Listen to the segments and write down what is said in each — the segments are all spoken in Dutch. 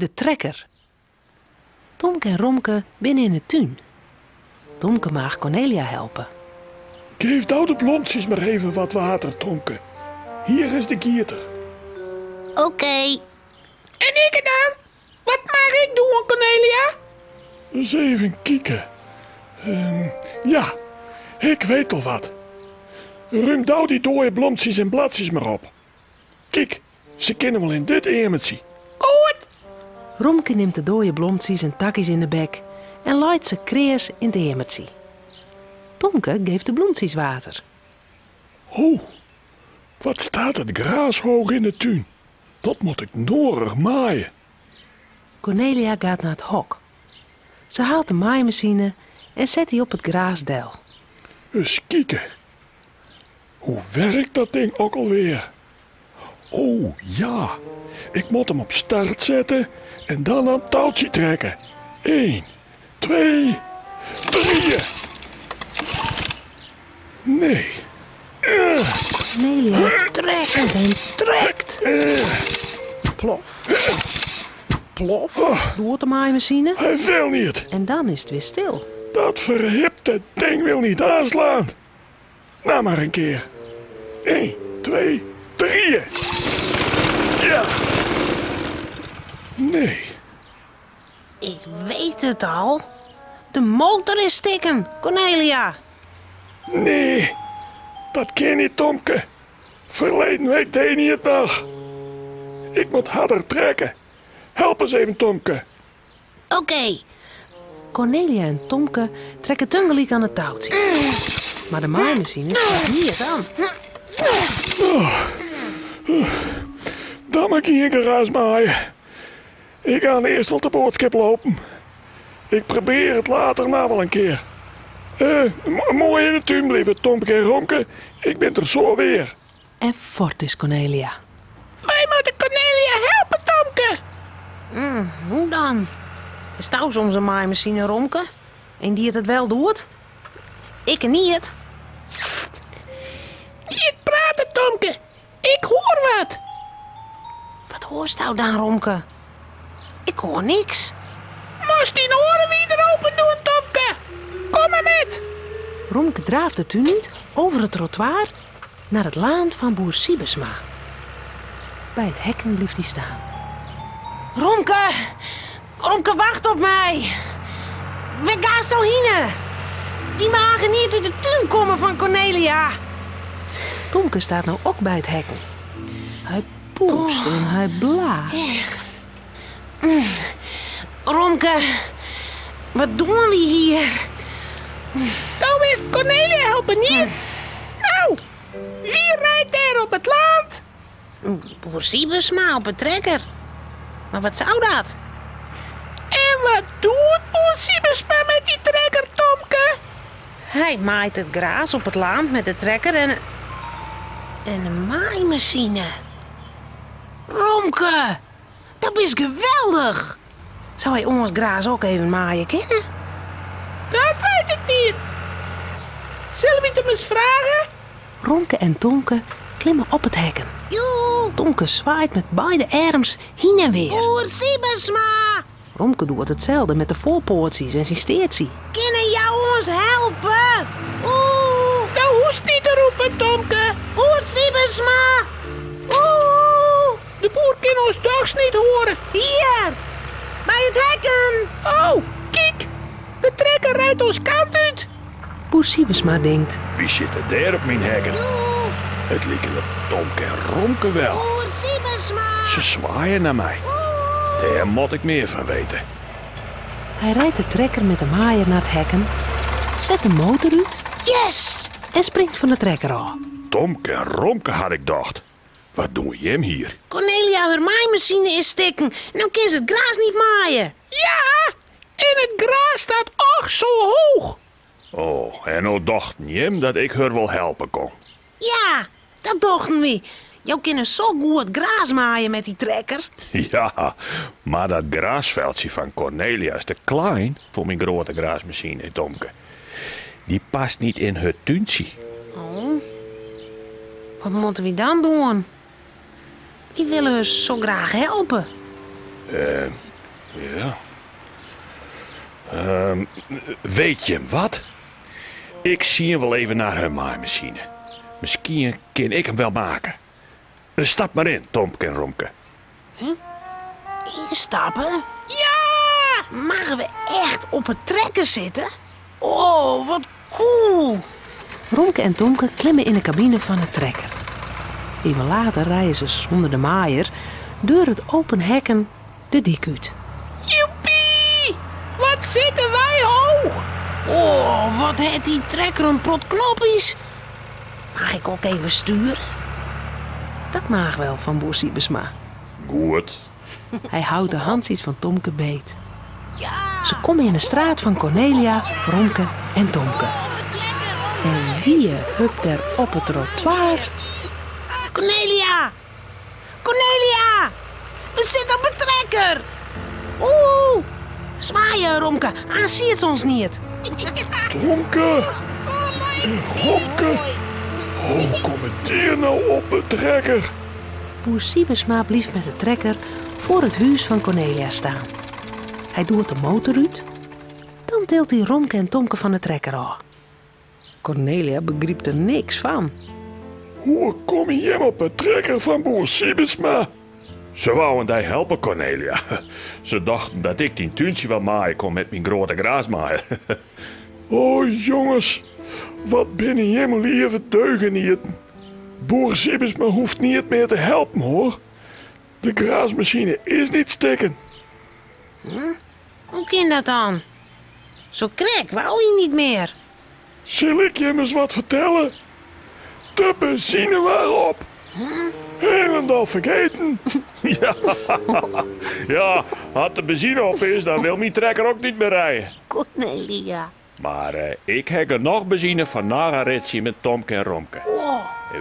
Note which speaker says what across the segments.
Speaker 1: De trekker. Tomke en Romke binnen in de tuin. Tomke mag Cornelia helpen.
Speaker 2: Geef nou de blondjes maar even wat water, Tomke. Hier is de gieter.
Speaker 3: Oké.
Speaker 4: En ik dan? Wat mag ik doen, Cornelia?
Speaker 2: Eens even kijken. Ja, ik weet al wat. Ruim nou die dode blondjes en bladjes maar op. Kijk, ze kennen wel in dit emmertje.
Speaker 4: Goed.
Speaker 1: Romke neemt de dode blommetjes en takjes in de bek en laait ze kreers in het emmertje. Tomke geeft de bloemetjes water.
Speaker 2: Oh, wat staat het gras hoog in de tuin. Dat moet ik nodig maaien.
Speaker 1: Cornelia gaat naar het hok. Ze haalt de maaimachine en zet die op het graasdel.
Speaker 2: Eens kijken. Hoe werkt dat ding ook alweer? Oh ja, ik moet hem op start zetten en dan aan het touwtje trekken. 1, 2, 3. Nee.
Speaker 1: Cornelia trekt en trekt. Plof. Plof, doet de maaimachine.
Speaker 2: Hij wil niet.
Speaker 1: En dan is het weer stil.
Speaker 2: Dat verhipte ding wil niet aanslaan. Nou maar een keer. 1, 2, 3. Ja. Nee.
Speaker 3: Ik weet het al. De motor is stikken, Cornelia.
Speaker 2: Nee. Dat kan niet, Tomke. Verleden week deed hij het nog. Ik moet harder trekken. Help eens even, Tomke.
Speaker 3: Oké.
Speaker 1: Cornelia en Tomke trekken tegelijk aan het touwtje. Maar de maaimachine slaat niet aan.
Speaker 2: Dan mag ik hier een gras maaien. Ik ga eerst wel de boodschap lopen. Ik probeer het later nou wel een keer. Mooi in de tuin blijven, Tomke en Romke. Ik ben er zo weer.
Speaker 1: En fort is Cornelia.
Speaker 4: Wij moeten Cornelia helpen, Tomke.
Speaker 3: Hoe dan? Is touw soms een maaimachine, Romke? En die het wel doet? Ik niet.
Speaker 4: Niet praten, Tomke. Ik hoor wat.
Speaker 3: Wat hoort nou dan, Romke? Ik hoor niks.
Speaker 4: Moest die oren weer open doen, Tomke. Kom maar met.
Speaker 1: Romke draaft de tuin uit over het trottoir naar het laan van boer Siebesma. Bij het hekken blijft hij staan.
Speaker 3: Romke! Romke, wacht op mij! We gaan zo heen. Die magen niet uit de tuin komen van Cornelia.
Speaker 1: Tomke staat nou ook bij het hekken. Hij poest en hij blaast.
Speaker 3: Romke, wat doen we hier?
Speaker 4: Nou is Cornelia helpen niet. Nou, wie rijdt er op het land?
Speaker 3: Boer Siebesma op een trekker. Maar wat zou dat?
Speaker 4: En wat doet boer Siebesma met die trekker, Tomke?
Speaker 3: Hij maait het gras op het land met de trekker en een maaimachine. Romke, dat is geweldig. Zou hij ons gras ook even maaien kunnen?
Speaker 4: Dat weet ik niet. Zullen we het hem eens vragen?
Speaker 1: Romke en Tomke klimmen op het hekken.
Speaker 3: Joe,
Speaker 1: Tomke zwaait met beide arms heen en weer.
Speaker 3: boer Siebesma.
Speaker 1: Romke doet hetzelfde met de voorpoortjes en zijn steertje.
Speaker 3: Kunnen jou ons helpen? Oeh,
Speaker 4: Nou hoest niet te roepen, Tomke.
Speaker 3: boer Siebesma.
Speaker 4: Oeh, de boer kan ons dags niet horen.
Speaker 3: Hier, bij het hekken.
Speaker 4: Oh, kijk. De trekker rijdt ons kant uit.
Speaker 1: Boer Siebesma denkt,
Speaker 2: Wie zit er daar op mijn hekken? Het lieken de Tomke en Romke wel.
Speaker 3: Boer Siebesma.
Speaker 2: Ze zwaaien naar mij. Daar moet ik meer van weten.
Speaker 1: hij rijdt de trekker met de maaier naar het hekken, zet de motor uit
Speaker 3: Yes.
Speaker 1: en springt van de trekker af.
Speaker 2: Tomke en Romke had ik gedacht. Wat doen je hem hier?
Speaker 3: Cornelia, haar maaimachine is stikken. Nou kan ze het gras niet maaien.
Speaker 4: Ja, en het gras staat och zo hoog.
Speaker 2: Oh, en nou dacht hem dat ik haar wel helpen kon.
Speaker 3: Ja, dat dachten we. Jou kunnen zo goed gras maaien met die trekker.
Speaker 2: Ja, maar dat grasveldje van Cornelia is te klein voor mijn grote grasmachine, Tomke. Die past niet in het tuintje.
Speaker 3: Oh. Wat moeten we dan doen? Die willen ons zo graag helpen.
Speaker 2: Ja. Weet je wat? Ik zie wel even naar hun maaimachine. Misschien kan ik hem wel maken. Stap maar in, Tomke en Romke.
Speaker 3: Instappen?
Speaker 4: Ja!
Speaker 3: Mogen we echt op het trekker zitten? Oh, wat cool!
Speaker 1: Romke en Tomke klimmen in de cabine van het trekker. Even later rijden ze zonder de maaier door het open hekken de dik uit.
Speaker 4: Joepie! Wat zitten wij hoog!
Speaker 3: Oh, wat heeft die trekker een prot knoppies. Mag ik ook even sturen?
Speaker 1: Dat mag wel van boer Siebesma.
Speaker 2: Goed.
Speaker 1: Hij houdt de handjes van Tomke beet. Ze komen in de straat van Cornelia, Romke en Tomke. En wie hupt er op het trottoir?
Speaker 3: Cornelia! Cornelia! We zitten op een trekker! Oeh! Zwaaien, Romke. Hij ziet ons niet.
Speaker 2: Tomke en Romke. Hoe komt die nou op de trekker?
Speaker 1: Boer Siebesma blieft met de trekker voor het huis van Cornelia staan. Hij doet de motor uit. Dan tilt hij Romke en Tomke van de trekker af. Cornelia begrijpt er niks van.
Speaker 2: Hoe kom je hem op de trekker van boer Siebesma? Ze wouden die helpen, Cornelia. Ze dachten dat ik die tuintje wel maaien kon met mijn grote graasmaaier. Oh jongens, wat binnen helemaal even deugen niet. Boer Siebesma hoeft niet meer te helpen hoor. De graasmachine is niet stikken.
Speaker 3: Hoe kan dat dan? Zo krek wou je niet meer.
Speaker 2: Zal ik je eens wat vertellen? De benzine waarop. Helemaal vergeten. Ja, als de benzine op is, dan wil mijn trekker ook niet meer rijden.
Speaker 3: Cornelia.
Speaker 2: Maar ik heb er nog benzine van Nagaritsie met Tomke en Romke.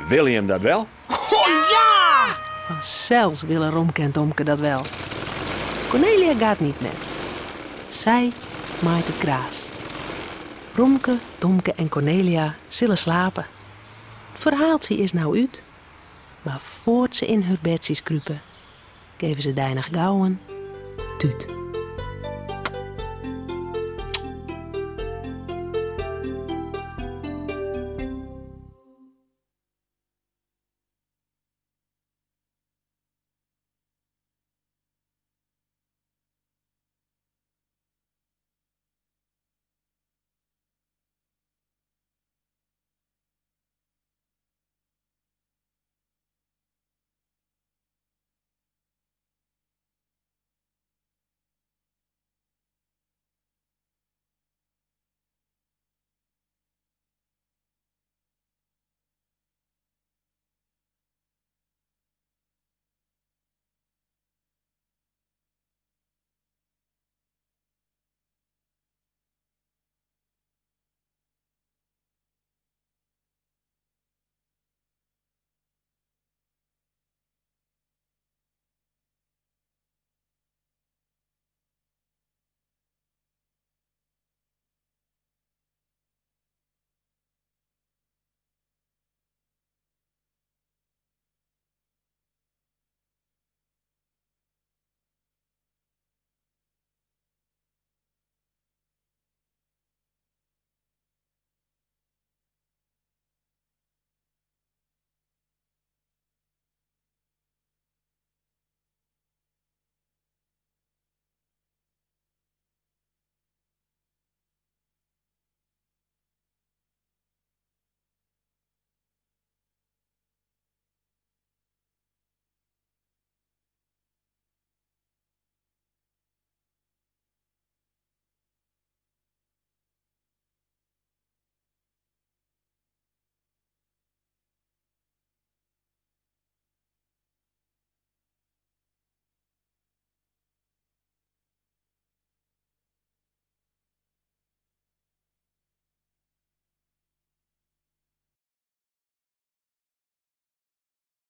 Speaker 2: Wil je hem dat wel?
Speaker 3: Oh ja!
Speaker 1: Vanzelfs willen Romke en Tomke dat wel. Cornelia gaat niet met. Zij maait het gras. Romke, Tomke en Cornelia zullen slapen. Het verhaaltje is nou uit. Maar voort ze in hun bedjes kruipen, geven ze dijnig gauwen tuut.